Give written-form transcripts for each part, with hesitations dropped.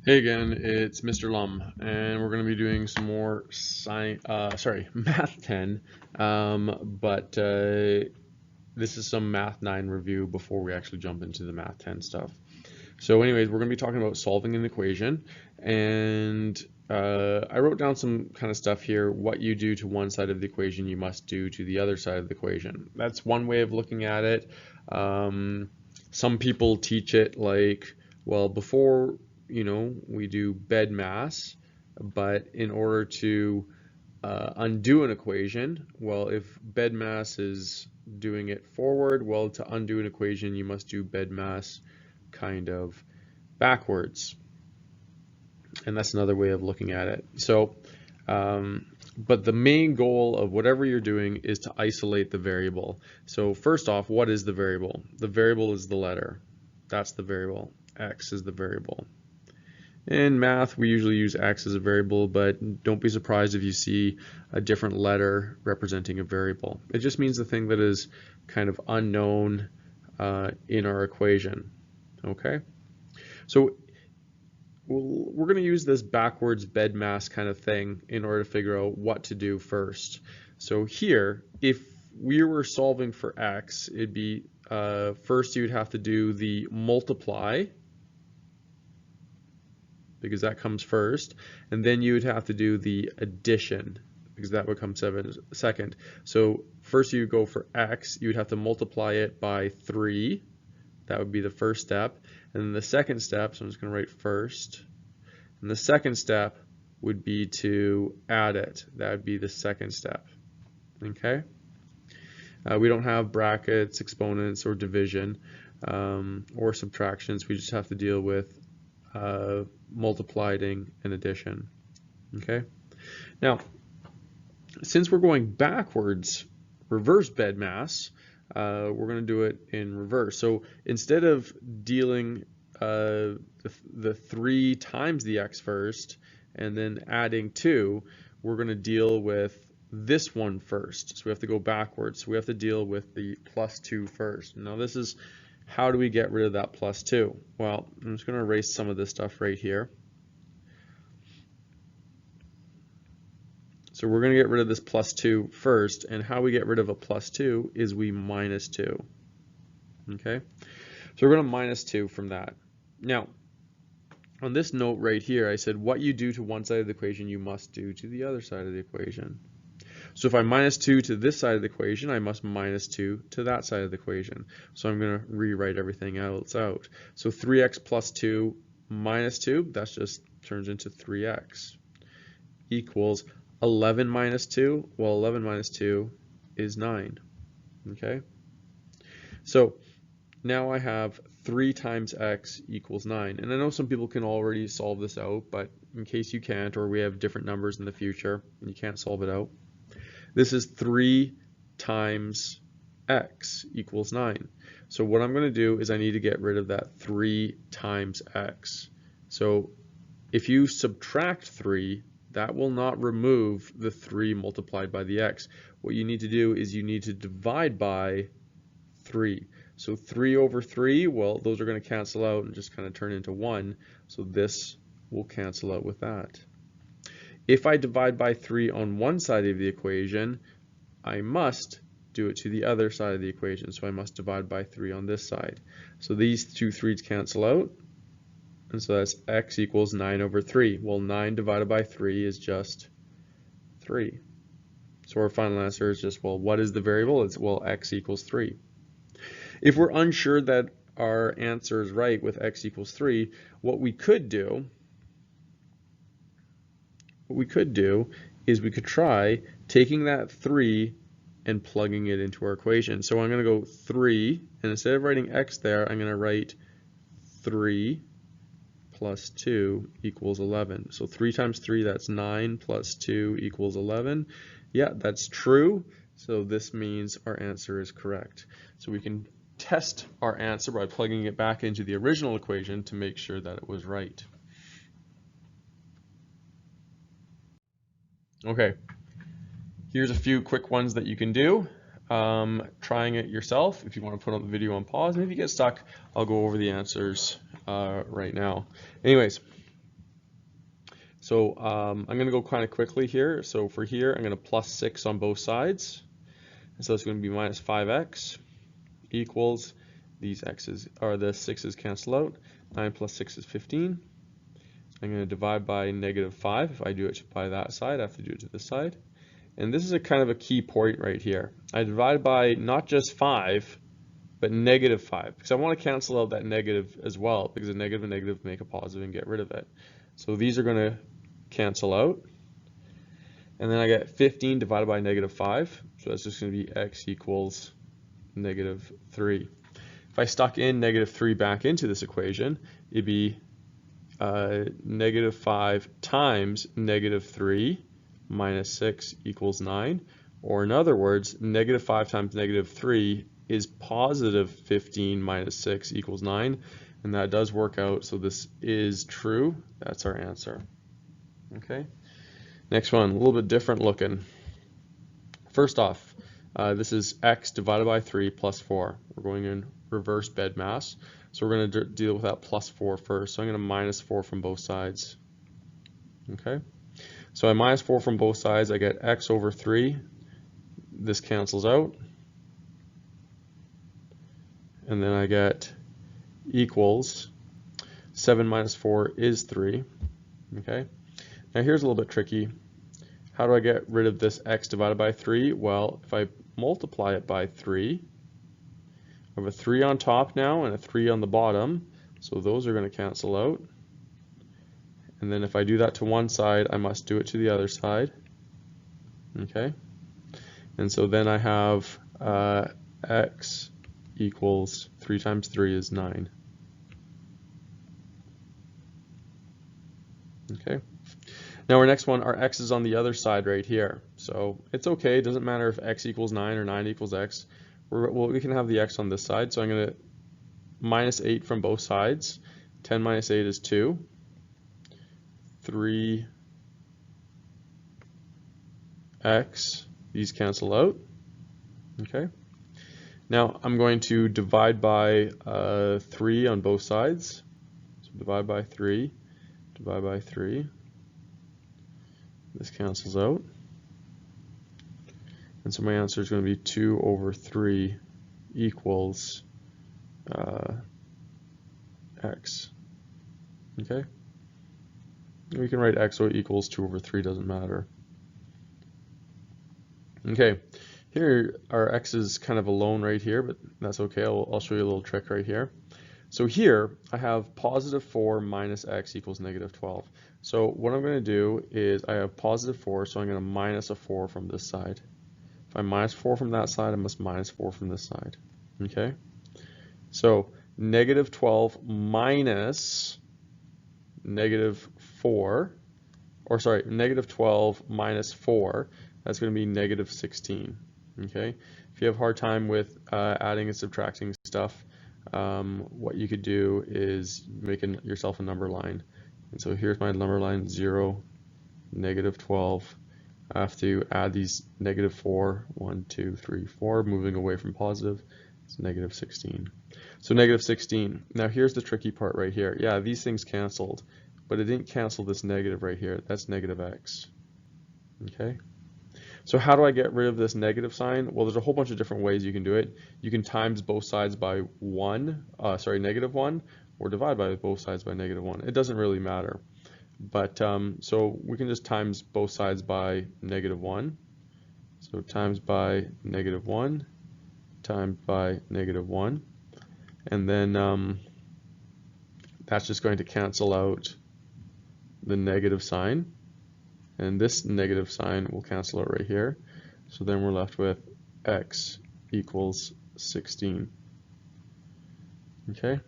Hey again, it's Mr. Lum, and we're going to be doing some more Math 10, but this is some Math 9 review before we actually jump into the Math 10 stuff. So anyways, we're going to be talking about solving an equation, and I wrote down some kind of stuff here. What you do to one side of the equation, you must do to the other side of the equation. That's one way of looking at it. Some people teach it like, well, before we do bed mass, but in order to undo an equation, well, if bed mass is doing it forward, well, to undo an equation, you must do bed mass kind of backwards. And that's another way of looking at it. So, but the main goal of whatever you're doing is to isolate the variable. So first off, what is the variable? The variable is the letter. That's the variable. X is the variable. In math, we usually use X as a variable, but don't be surprised if you see a different letter representing a variable. It just means the thing that is kind of unknown in our equation. Okay? So we're going to use this backwards bed mass kind of thing in order to figure out what to do first. So here, if we were solving for X, it'd be first you'd have to do the multiply, because that comes first, and then you would have to do the addition, because that would come second. So first you go for X, you would have to multiply it by 3. That would be the first step. And then the second step, so I'm just going to write first, and the second step would be to add it. That would be the second step. Okay? We don't have brackets, exponents, or division, or subtractions. We just have to deal with multiplying and addition. Okay? Now, since we're going backwards, reverse bed mass, we're going to do it in reverse. So instead of dealing the 3 times the x first and then adding 2, we're going to deal with this one first. So we have to go backwards. So we have to deal with the plus 2 first. Now this is, how do we get rid of that plus 2? Well, I'm just going to erase some of this stuff right here. So we're going to get rid of this plus 2 first, and how we get rid of a plus 2 is we minus 2. Okay? So we're going to minus 2 from that. Now, on this note right here, I said what you do to one side of the equation, you must do to the other side of the equation. So if I minus 2 to this side of the equation, I must minus 2 to that side of the equation. So I'm going to rewrite everything else out. So 3x plus 2 minus 2, that just turns into 3x, equals 11 minus 2. Well, 11 minus 2 is 9. Okay? So now I have 3 times x equals 9. And I know some people can already solve this out, but in case you can't, or we have different numbers in the future and you can't solve it out, this is 3 times x equals 9. So what I'm going to do is I need to get rid of that 3 times x. So if you subtract 3, that will not remove the 3 multiplied by the x. What you need to do is you need to divide by 3. So 3 over 3, well, those are going to cancel out and just kind of turn into 1. So this will cancel out with that. If I divide by 3 on one side of the equation, I must do it to the other side of the equation. So I must divide by 3 on this side. So these two 3's cancel out. And so that's x equals 9 over 3. Well, 9 divided by 3 is just 3. So our final answer is just, well, what is the variable? It's, well, x equals 3. If we're unsure that our answer is right with x equals 3, what we could do is we could try taking that 3 and plugging it into our equation. So I'm going to go 3, and instead of writing x there, I'm going to write 3 plus 2 equals 11. So 3 times 3, that's 9, plus 2 equals 11. Yeah, that's true. So this means our answer is correct. So we can test our answer by plugging it back into the original equation to make sure that it was right. Okay, here's a few quick ones that you can do. Trying it yourself. If you want to put on the video on pause, and if you get stuck, I'll go over the answers right now. Anyways, So I'm going to go kind of quickly here. So for here, I'm going to plus 6 on both sides. And so it's going to be minus 5x equals, these x's, or the 6's cancel out. 9 plus 6 is 15. I'm going to divide by negative 5. If I do it by that side, I have to do it to this side. And this is a kind of a key point right here. I divide by not just 5, but negative 5, because I want to cancel out that negative as well, because a negative and negative make a positive and get rid of it. So these are going to cancel out. And then I get 15 divided by negative 5. So that's just going to be x equals negative 3. If I stuck in negative 3 back into this equation, it'd be negative 5 times negative 3 minus 6 equals 9. Or in other words, negative 5 times negative 3 is positive 15 minus 6 equals 9. And that does work out, so this is true. That's our answer. Okay. Next one, a little bit different looking. First off, this is x divided by 3 plus 4. We're going in reverse bed mass. So we're going to deal with that plus 4 first. So I'm going to minus 4 from both sides. Okay. So I minus 4 from both sides. I get x over 3. This cancels out. And then I get equals 7 minus 4 is 3. Okay. Now here's a little bit tricky. How do I get rid of this x divided by 3? Well, if I multiply it by 3, I have a 3 on top now and a 3 on the bottom, so those are going to cancel out. And then if I do that to one side, I must do it to the other side. Okay? And so then I have x equals 3 times 3 is 9. Okay? Now our next one, our x is on the other side right here. So it's okay, it doesn't matter if x equals 9 or 9 equals x. We can have the x on this side, so I'm going to minus 8 from both sides. 10 minus 8 is 2. 3x, these cancel out. Okay. Now I'm going to divide by 3 on both sides. So divide by 3, divide by 3. This cancels out. And so my answer is going to be 2 over 3 equals x. Okay? We can write x equals 2 over 3, doesn't matter. Okay, here our x is kind of alone right here, but that's okay. I'll show you a little trick right here. So here I have positive 4 minus x equals negative 12. So what I'm going to do is I have positive 4, so I'm going to minus a 4 from this side. If I minus 4 from that side, I must minus 4 from this side. Okay? So negative 12 minus negative 4, or sorry, negative 12 minus 4, that's going to be negative 16. Okay? If you have a hard time with adding and subtracting stuff, what you could do is make yourself a number line. And so here's my number line, 0, negative 12. I have to add these negative 4, 1, 2, 3, 4, moving away from positive. It's negative 16. So negative 16. Now here's the tricky part right here. Yeah, these things canceled, but it didn't cancel this negative right here. That's negative x. Okay? So how do I get rid of this negative sign? Well, there's a whole bunch of different ways you can do it. You can times both sides by negative 1, or divide by both sides by negative 1. It doesn't really matter. But so we can just times both sides by negative 1. So times by negative 1, times by negative 1. And then that's just going to cancel out the negative sign. And this negative sign will cancel out right here. So then we're left with x equals 16. Okay.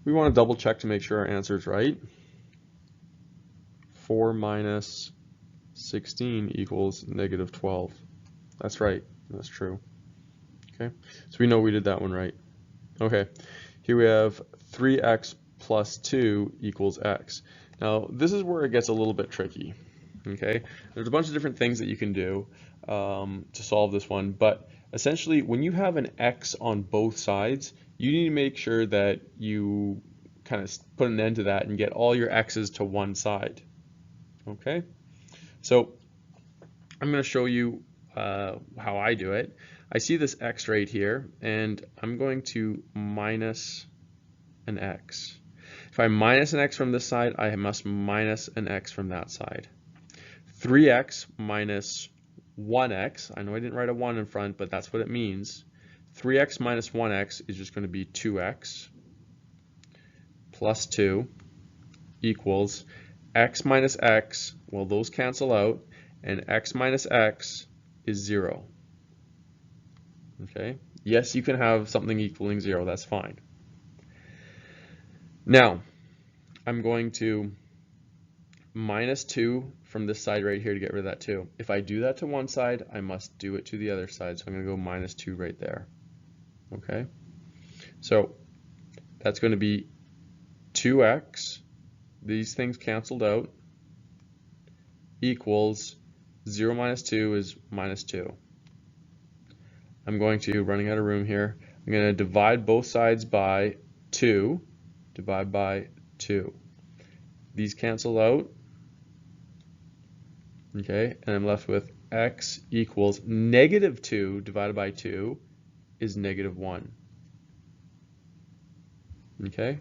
We want to double check to make sure our answer is right. 4 minus 16 equals negative 12. That's right. That's true. Okay. So we know we did that one right. Okay. Here we have 3x plus 2 equals x. Now this is where it gets a little bit tricky. Okay. There's a bunch of different things that you can do to solve this one, but essentially when you have an x on both sides, you need to make sure that you kind of put an end to that and get all your x's to one side. Okay, so I'm going to show you how I do it. I see this x right here, and I'm going to minus an x. If I minus an x from this side, I must minus an x from that side. 3x minus 1x, I know I didn't write a 1 in front, but that's what it means. 3x minus 1x is just going to be 2x plus 2 equals x minus x, well, those cancel out, and x minus x is 0. Okay? Yes, you can have something equaling 0, that's fine. Now, I'm going to minus 2 from this side right here to get rid of that 2. If I do that to one side, I must do it to the other side, so I'm going to go minus 2 right there. Okay? So, that's going to be 2x, these things canceled out, equals 0 minus 2 is minus 2. I'm going to, running out of room here, I'm going to divide both sides by 2, divide by 2. These cancel out, okay, and I'm left with x equals negative 2 divided by 2 is negative 1. Okay,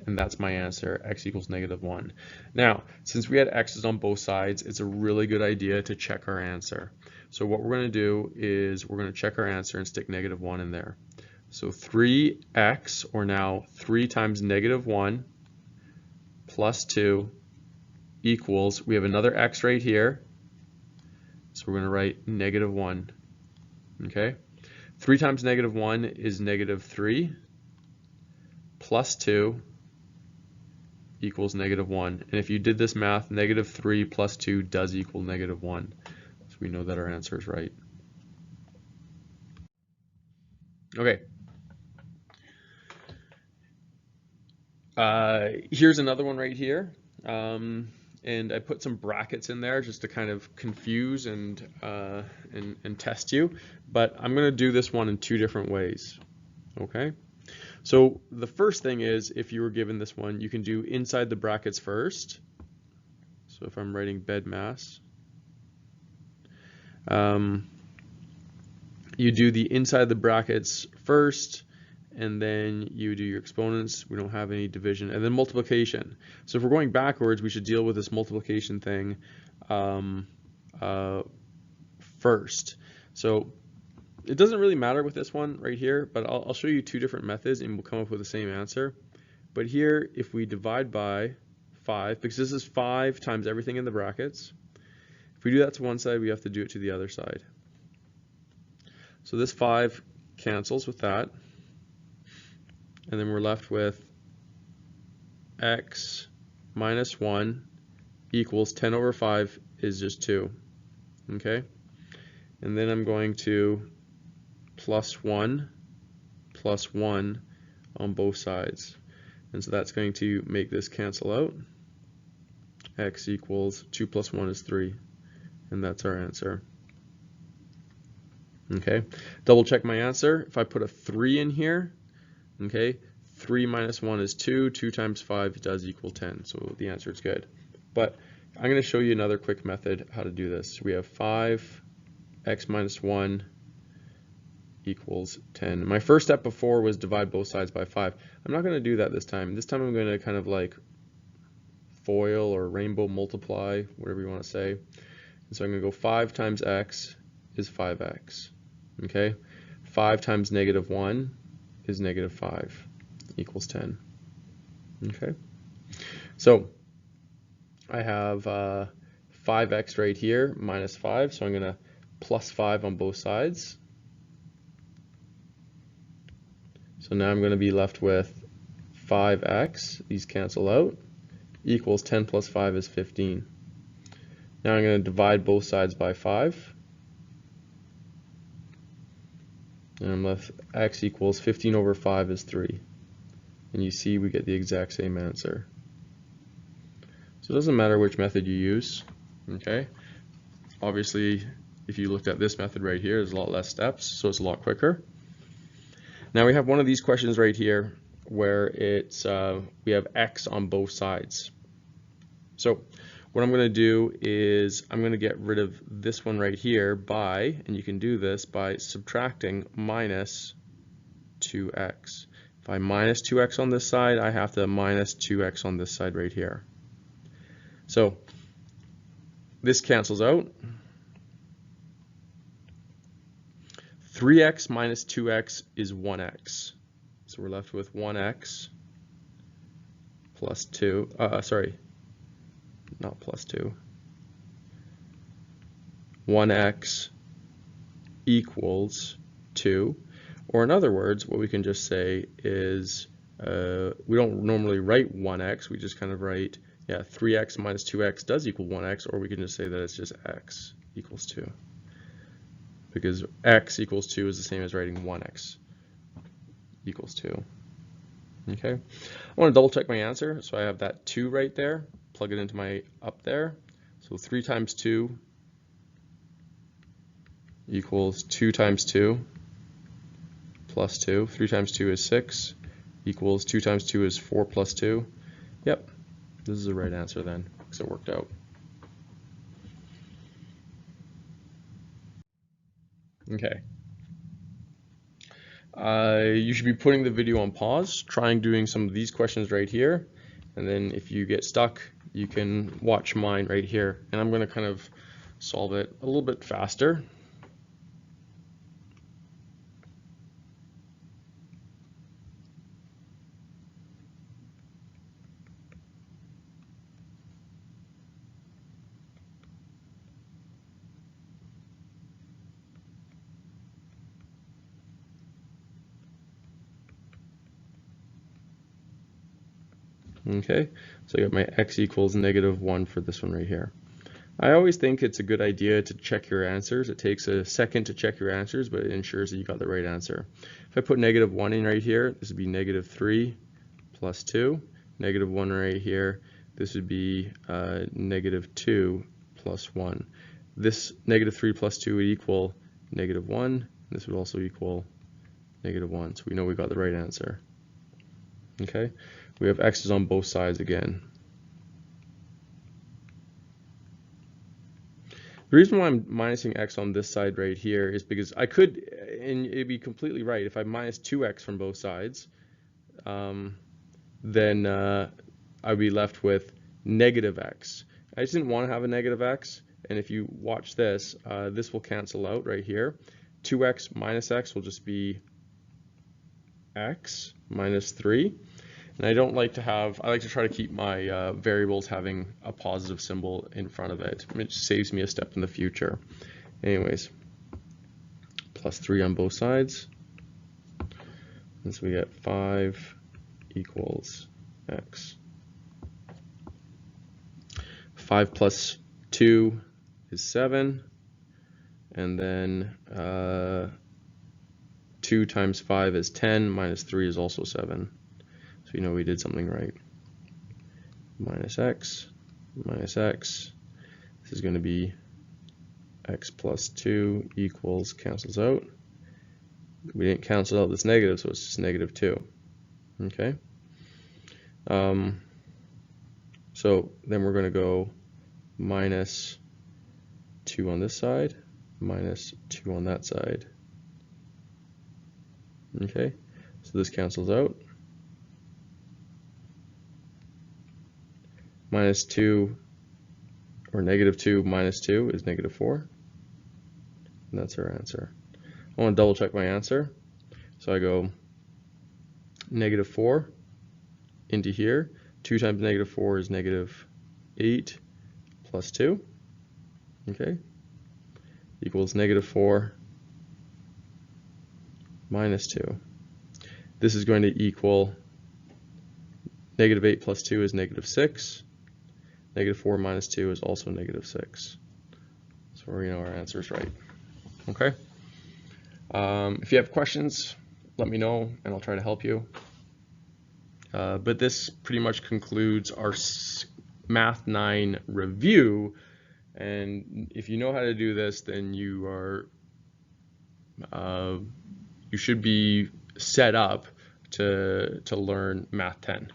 and that's my answer, x equals negative 1. Now, since we had x's on both sides, it's a really good idea to check our answer. So what we're going to do is we're going to check our answer and stick negative 1 in there. So 3x, or now 3 times negative 1 plus 2 equals, we have another x right here, so we're going to write negative 1. Okay, 3 times negative 1 is negative 3 plus 2 equals negative 1. And if you did this math, negative 3 plus 2 does equal negative 1. So we know that our answer is right. Okay. Here's another one right here. And I put some brackets in there just to kind of confuse and test you. But I'm going to do this one in two different ways. Okay. So the first thing is, if you were given this one, you can do inside the brackets first. So if I'm writing bed mass, you do the inside the brackets first, and then you do your exponents. We don't have any division, and then multiplication. So if we're going backwards, we should deal with this multiplication thing first. So it doesn't really matter with this one right here, but I'll show you two different methods and we'll come up with the same answer. But here, if we divide by 5, because this is 5 times everything in the brackets, if we do that to one side, we have to do it to the other side. So this 5 cancels with that, and then we're left with x minus 1 equals 10 over 5 is just 2. Okay? And then I'm going to plus 1 on both sides. And so that's going to make this cancel out. X equals 2 plus 1 is 3. And that's our answer. Okay, double check my answer. If I put a 3 in here, okay, 3 minus 1 is 2. 2 times 5 does equal 10. So the answer is good. But I'm going to show you another quick method how to do this. We have 5 x minus 1 equals 10. My first step before was divide both sides by 5. I'm not going to do that this time. This time I'm going to kind of like foil or rainbow multiply, whatever you want to say. And so I'm going to go 5 times x is 5x. Okay, 5 times negative 1 is negative 5 equals 10. Okay, so I have 5x right here minus 5, so I'm going to plus 5 on both sides. So now I'm going to be left with 5x, these cancel out, equals 10 plus 5 is 15. Now I'm going to divide both sides by 5. And I'm left x equals 15 over 5 is 3. And you see we get the exact same answer. So it doesn't matter which method you use. Okay. Obviously, if you looked at this method right here, there's a lot less steps, so it's a lot quicker. Now we have one of these questions right here where it's we have x on both sides. So what I'm going to do is I'm going to get rid of this one right here by, and you can do this by subtracting minus 2x. If I minus 2x on this side, I have to minus 2x on this side right here. So this cancels out. 3x minus 2x is 1x. So we're left with 1x plus 2, sorry, not plus 2. 1x equals 2. Or in other words, what we can just say is, we don't normally write 1x, we just kind of write, 3x minus 2x does equal 1x, or we can just say that it's just x equals 2. Because x equals 2 is the same as writing 1x equals 2. Okay, I want to double check my answer, so I have that 2 right there, plug it into my up there. So 3 times 2 equals 2 times 2 plus 2. 3 times 2 is 6 equals 2 times 2 is 4 plus 2. Yep, this is the right answer then, because it worked out. Okay. You should be putting the video on pause, trying doing some of these questions right here, and then if you get stuck, you can watch mine right here. And I'm going to kind of solve it a little bit faster. Okay, so I got my x equals -1 for this one right here. I always think it's a good idea to check your answers. It takes a second to check your answers, but it ensures that you got the right answer. If I put -1 in right here, this would be -3 plus 2. -1 right here, this would be -2 plus 1. This -3 plus 2 would equal -1. This would also equal -1. So we know we got the right answer. Okay, we have x's on both sides again. The reason why I'm minusing x on this side right here is because I could, and it'd be completely right, if I minus 2x from both sides, then I'd be left with -x. I just didn't want to have a -x, and if you watch this, this will cancel out right here. 2x minus x will just be x minus 3. And I don't like to have, I like to try to keep my variables having a positive symbol in front of it. It saves me a step in the future. Anyways, plus 3 on both sides. And so we get 5 equals x. 5 plus 2 is 7. And then 2 times 5 is 10, minus 3 is also 7. So you know we did something right. Minus x. This is going to be x plus 2 equals, cancels out. We didn't cancel out this negative, so it's just -2. Okay. So then we're going to go minus 2 on this side, minus 2 on that side. Okay. So this cancels out. Minus 2, or -2 minus 2 is -4. And that's our answer. I want to double check my answer. So I go -4 into here. 2 times -4 is -8 plus 2. Okay. Equals -4 minus 2. This is going to equal -8 plus 2 is -6. -4 minus 2 is also -6. So we know our answer is right. Okay. If you have questions, let me know and I'll try to help you. But this pretty much concludes our Math 9 review. And if you know how to do this, then you are you should be set up to learn Math 10.